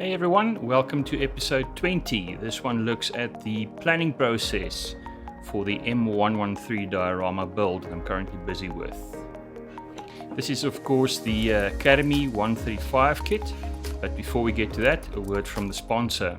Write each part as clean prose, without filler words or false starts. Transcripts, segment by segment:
Hey everyone, welcome to episode 20. This one looks at the planning process for the M113 Diorama build that I'm currently busy with. This is of course the Academy 135 kit, but before we get to that, a word from the sponsor.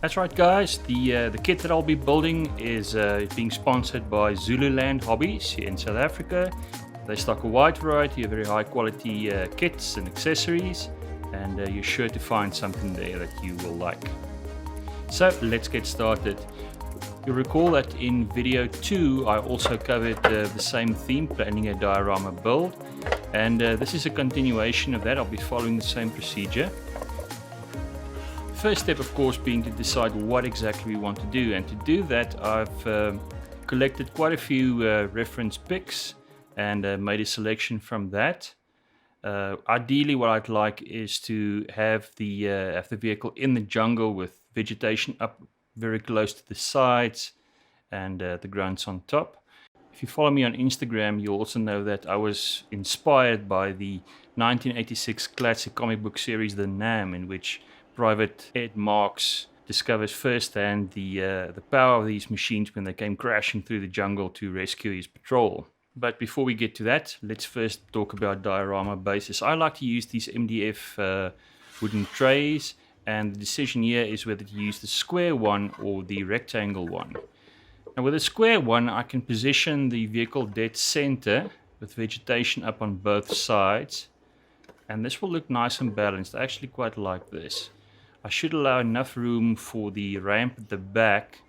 That's right guys, the kit that I'll be building is being sponsored by Zululand Hobbies here in South Africa. They stock a wide variety of very high quality kits and accessories, and you're sure to find something there that you will like. So let's get started. You'll recall that in video 2 I also covered the same theme, planning a diorama build, and this is a continuation of that. I'll be following the same procedure. First step of course being to decide what exactly we want to do, and to do that I've collected quite a few reference pics and made a selection from that. Ideally what I'd like is to have the vehicle in the jungle with vegetation up very close to the sides and the grunts on top. If you follow me on Instagram, you'll also know that I was inspired by the 1986 classic comic book series The Nam, in which Private Ed Marks discovers firsthand the power of these machines when they came crashing through the jungle to rescue his patrol. But before we get to that, let's first talk about diorama bases. I like to use these MDF wooden trays, and the decision here is whether to use the square one or the rectangle one. Now with the square one, I can position the vehicle dead center with vegetation up on both sides, and this will look nice and balanced. I actually quite like this. I should allow enough room for the ramp at the back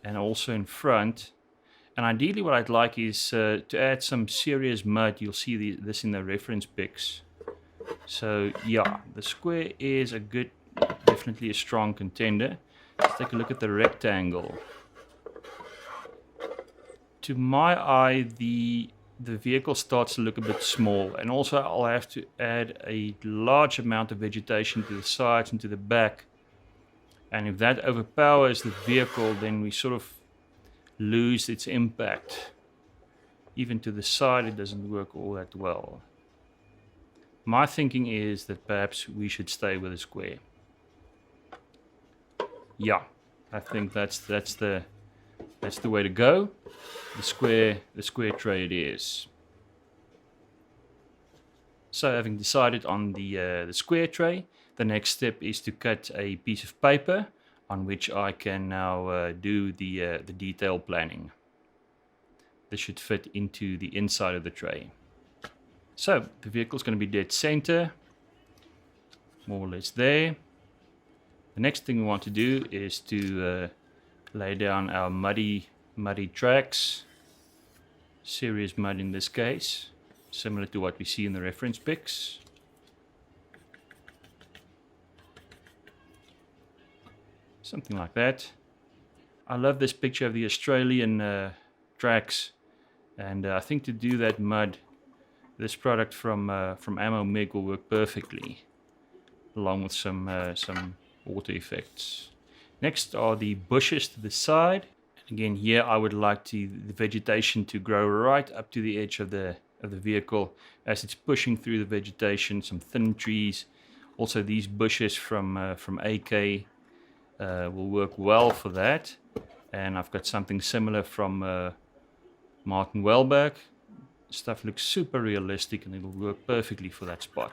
and also in front. And ideally what I'd like is to add some serious mud. You'll see this in the reference pics. So yeah, the square is a good, definitely a strong contender. Let's take a look at the rectangle. To my eye, the vehicle starts to look a bit small, and also I'll have to add a large amount of vegetation to the sides and to the back, and if that overpowers the vehicle, then we sort of lose its impact. Even to the side it doesn't work all that well. My thinking is that perhaps we should stay with a square. Yeah, I think that's the way to go. The square tray it is. So having decided on the square tray, the next step is to cut a piece of paper on which I can now do the detail planning. This should fit into the inside of the tray. So the vehicle is going to be dead center, more or less there. The next thing we want to do is to lay down our muddy tracks, serious mud in this case, similar to what we see in the reference pics. Something like that. I love this picture of the Australian tracks, and I think to do that mud, this product from Ammo Mig will work perfectly, along with some water effects. Next are the bushes to the side. Again, here I would like the vegetation to grow right up to the edge of the vehicle as it's pushing through the vegetation. Some thin trees. Also these bushes from AK will work well for that. And I've got something similar from Martin Welberg. Stuff looks super realistic and it will work perfectly for that spot.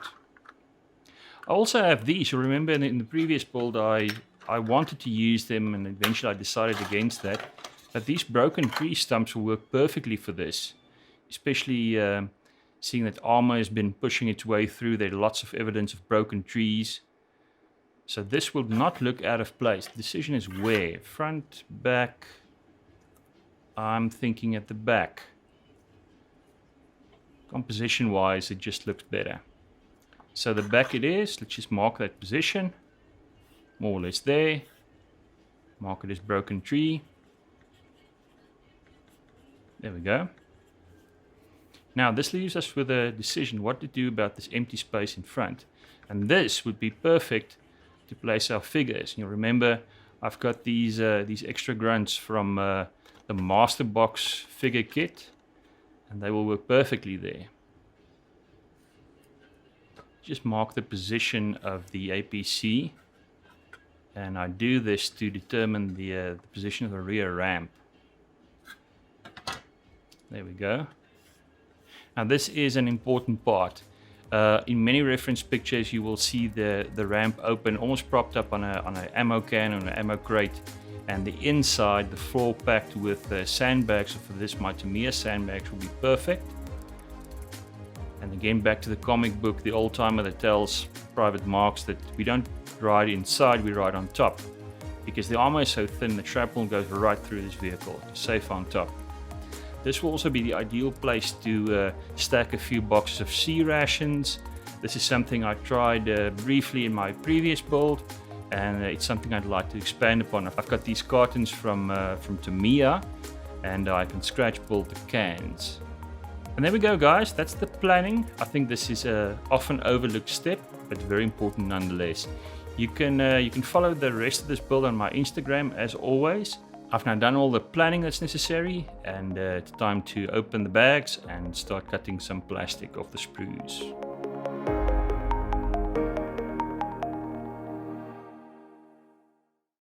I also have these. You remember in the previous build I wanted to use them, and eventually I decided against that. But these broken tree stumps will work perfectly for this, especially seeing that armor has been pushing its way through. There's lots of evidence of broken trees. So this will not look out of place. The decision is where? Front, back? I'm thinking at the back. Composition wise, it just looks better. So the back it is. Let's just mark that position. More or less there. Mark it as broken tree. There we go. Now this leaves us with a decision what to do about this empty space in front. And this would be perfect to place our figures. You'll remember I've got these extra grunts from the the master box figure kit, and they will work perfectly there. Just mark the position of the APC, and I do this to determine the position of the rear ramp. There we go. Now this is an important part. In many reference pictures you will see the ramp open, almost propped up on an ammo can or an ammo crate, and the inside, the floor packed with sandbags. So for this, my Tamiya sandbags will be perfect. And again, back to the comic book, the old timer that tells Private Marks that we don't ride inside, we ride on top. Because the armor is so thin, the shrapnel goes right through this vehicle. It's safe on top. This will also be the ideal place to stack a few boxes of sea rations. This is something I tried briefly in my previous build, and it's something I'd like to expand upon. I've got these cartons from Tamiya, and I can scratch build the cans. And there we go, guys. That's the planning. I think this is an often overlooked step, but very important nonetheless. You can follow the rest of this build on my Instagram as always. I've now done all the planning that's necessary, and it's time to open the bags and start cutting some plastic off the sprues.